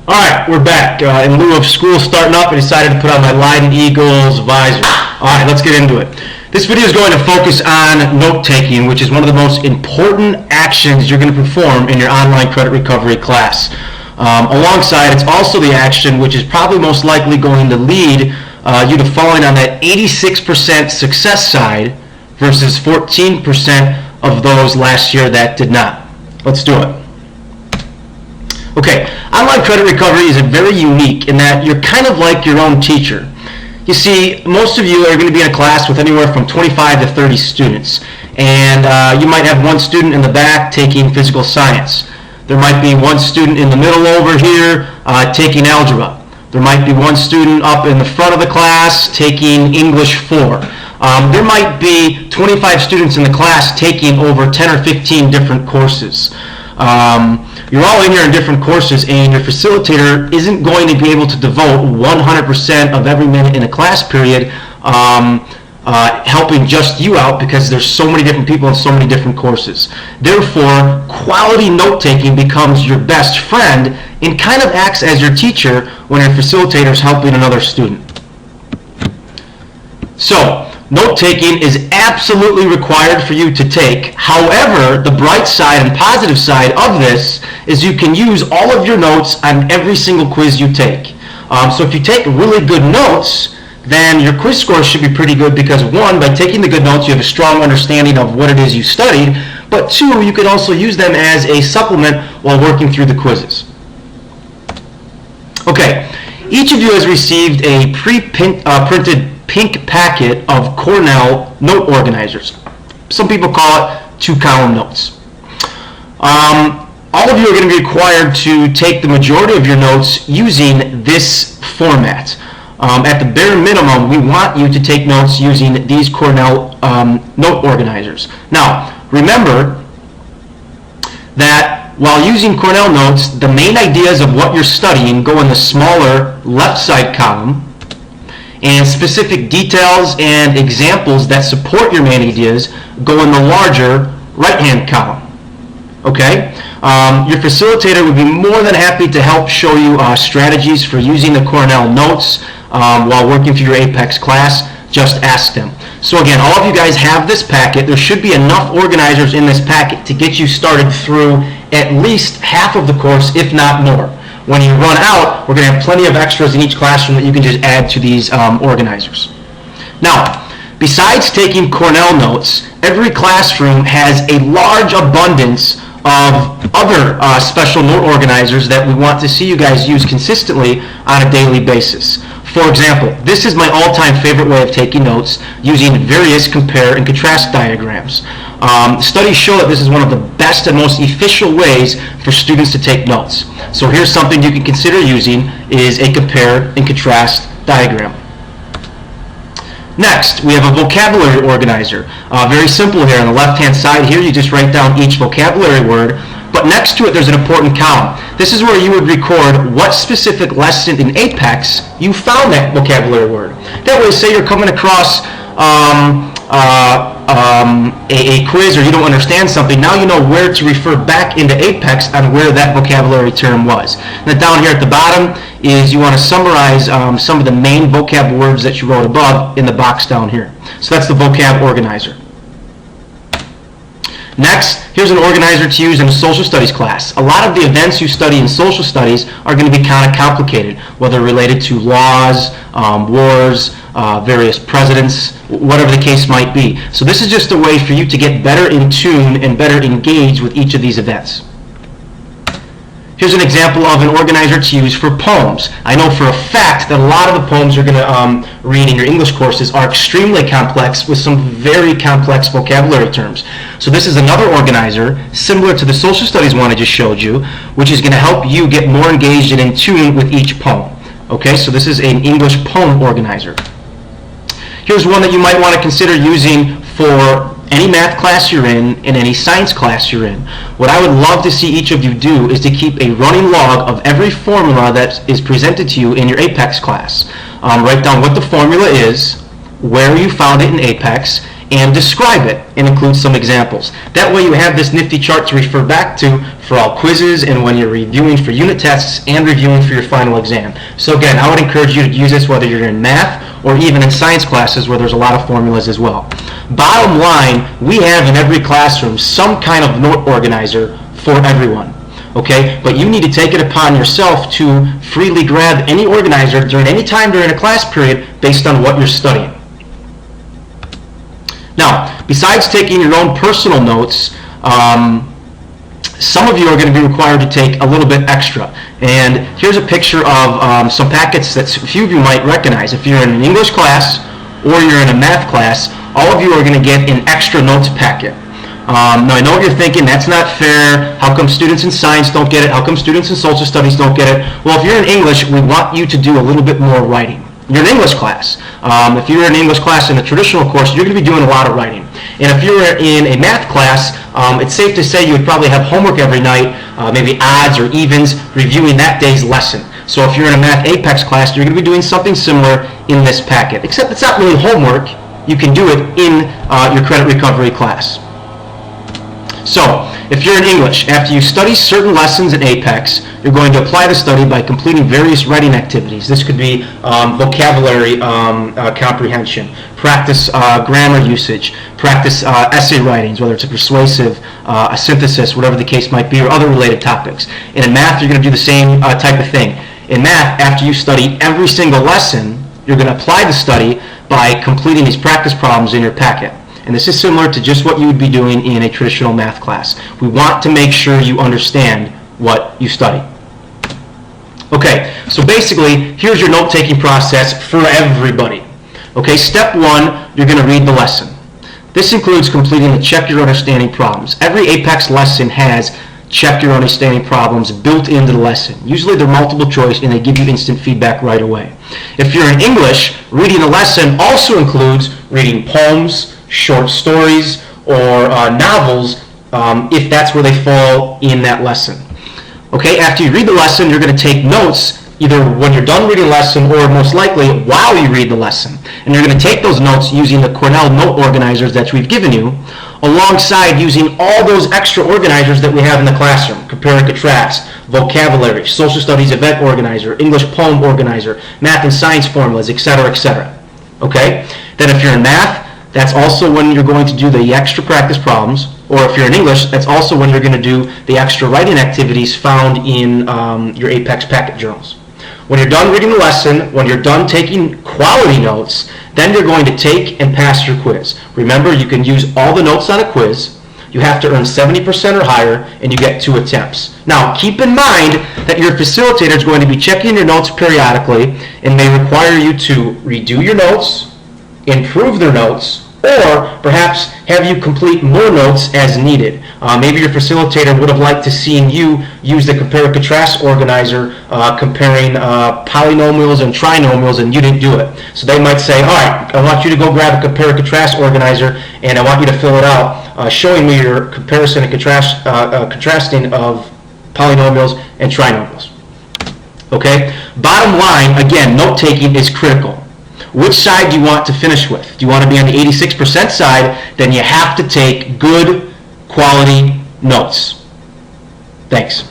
All right, we're back. In lieu of school starting up, I decided to put on my Leiden Eagles visor. All right, let's get into it. This video is going to focus on note-taking, which is one of the most important actions you're going to perform in your online credit recovery class. Alongside, it's also the action which is probably most likely going to lead you to falling on that 86% success side versus 14% of those last year that did not. Let's do it. Okay, online credit recovery is very unique in that you're kind of like your own teacher. You see, most of you are going to be in a class with anywhere from 25 to 30 students, and you might have one student in the back taking physical science. There might be one student in the middle over here taking algebra. There might be one student up in the front of the class taking English 4. There might be 25 students in the class taking over 10 or 15 different courses. You're all in here in different courses, and your facilitator isn't going to be able to devote 100% of every minute in a class period helping just you out because there's so many different people in so many different courses. Therefore, quality note-taking becomes your best friend and kind of acts as your teacher when your facilitator is helping another student. So, note-taking is absolutely required for you to take. However, the bright side and positive side of this is you can use all of your notes on every single quiz you take. So if you take really good notes, then your quiz scores should be pretty good because one, by taking the good notes, you have a strong understanding of what it is you studied, but two, you can also use them as a supplement while working through the quizzes. Okay, each of you has received a pre-printed pink packet of Cornell note organizers. Some people call it 2-column notes. All of you are going to be required to take the majority of your notes using this format. At the bare minimum, we want you to take notes using these Cornell note organizers. Now, remember that while using Cornell notes, the main ideas of what you're studying go in the smaller left side column, and specific details and examples that support your main ideas go in the larger right-hand column. Okay? Your facilitator would be more than happy to help show you strategies for using the Cornell notes while working through your Apex class. Just ask them. So again, all of you guys have this packet. There should be enough organizers in this packet to get you started through at least half of the course, if not more. When you run out, we're going to have plenty of extras in each classroom that you can just add to these organizers. Now, besides taking Cornell notes, every classroom has a large abundance of other special note organizers that we want to see you guys use consistently on a daily basis. For example, this is my all-time favorite way of taking notes using various compare and contrast diagrams. Studies show that this is one of the best and most efficient ways for students to take notes. So here's something you can consider using is a compare and contrast diagram. Next, we have a vocabulary organizer. Very simple here. On the left-hand side here, you just write down each vocabulary word, but next to it there's an important column. This is where you would record what specific lesson in Apex you found that vocabulary word. That way, say you're coming across a quiz or you don't understand something, now you know where to refer back into Apex on where that vocabulary term was. And then down here at the bottom is you want to summarize some of the main vocab words that you wrote above in the box down here. So that's the vocab organizer. Next, here's an organizer to use in a social studies class. A lot of the events you study in social studies are going to be kind of complicated, whether related to laws, wars, various presidents, whatever the case might be. So this is just a way for you to get better in tune and better engaged with each of these events. Here's an example of an organizer to use for poems. I know for a fact that a lot of the poems you're going to read in your English courses are extremely complex with some very complex vocabulary terms. So this is another organizer similar to the social studies one I just showed you, which is going to help you get more engaged and in tune with each poem. Okay, so this is an English poem organizer. Here's one that you might want to consider using for any math class you're in and any science class you're in. What I would love to see each of you do is to keep a running log of every formula that is presented to you in your Apex class. Write down what the formula is, where you found it in Apex, and describe it and include some examples. That way you have this nifty chart to refer back to for all quizzes and when you're reviewing for unit tests and reviewing for your final exam. So again, I would encourage you to use this whether you're in math or even in science classes where there's a lot of formulas as well. Bottom line, we have in every classroom some kind of note organizer for everyone. Okay, but you need to take it upon yourself to freely grab any organizer during any time during a class period based on what you're studying. Now, besides taking your own personal notes, some of you are going to be required to take a little bit extra. And here's a picture of some packets that a few of you might recognize. If you're in an English class or you're in a math class, all of you are going to get an extra notes packet. Now I know what you're thinking, that's not fair. How come students in science don't get it? How come students in social studies don't get it? Well, if you're in English, we want you to do a little bit more writing. You're in English class. If you're in an English class in a traditional course, you're going to be doing a lot of writing. And if you're in a math class, it's safe to say you would probably have homework every night, maybe odds or evens, reviewing that day's lesson. So if you're in a Math Apex class, you're going to be doing something similar in this packet. Except it's not really homework. You can do it in your credit recovery class. So, if you're in English, after you study certain lessons in Apex, you're going to apply the study by completing various writing activities. This could be vocabulary comprehension, practice grammar usage, practice essay writings, whether it's a persuasive, a synthesis, whatever the case might be, or other related topics. And in math, you're going to do the same type of thing. In math, after you study every single lesson, you're going to apply the study by completing these practice problems in your packet. And this is similar to just what you would be doing in a traditional math class. We want to make sure you understand what you study. Okay, so basically, here's your note-taking process for everybody. Okay, step one, you're going to read the lesson. This includes completing the check your understanding problems. Every Apex lesson has check your understanding problems built into the lesson. Usually they're multiple choice and they give you instant feedback right away. If you're in English, reading the lesson also includes reading poems, short stories, or novels, if that's where they fall in that lesson. Okay, after you read the lesson, you're going to take notes either when you're done reading the lesson or most likely while you read the lesson. And you're going to take those notes using the Cornell note organizers that we've given you, alongside using all those extra organizers that we have in the classroom. Compare and contrast, vocabulary, social studies event organizer, English poem organizer, math and science formulas, etc., etc. Okay? Then if you're in math, that's also when you're going to do the extra practice problems, or if you're in English, that's also when you're going to do the extra writing activities found in your Apex packet journals. When you're done reading the lesson, when you're done taking quality notes, then you're going to take and pass your quiz. Remember, you can use all the notes on a quiz. You have to earn 70% or higher, and you get 2 attempts. Now, keep in mind that your facilitator is going to be checking your notes periodically and may require you to redo your notes, improve their notes, or perhaps have you complete more notes as needed. Maybe your facilitator would have liked to seen you use the compare and contrast organizer comparing polynomials and trinomials, and you didn't do it. So they might say, all right, I want you to go grab a compare and contrast organizer and I want you to fill it out showing me your comparison and contrasting of polynomials and trinomials. Okay? Bottom line, again, note-taking is critical. Which side do you want to finish with? Do you want to be on the 86% side? Then you have to take good quality notes. Thanks.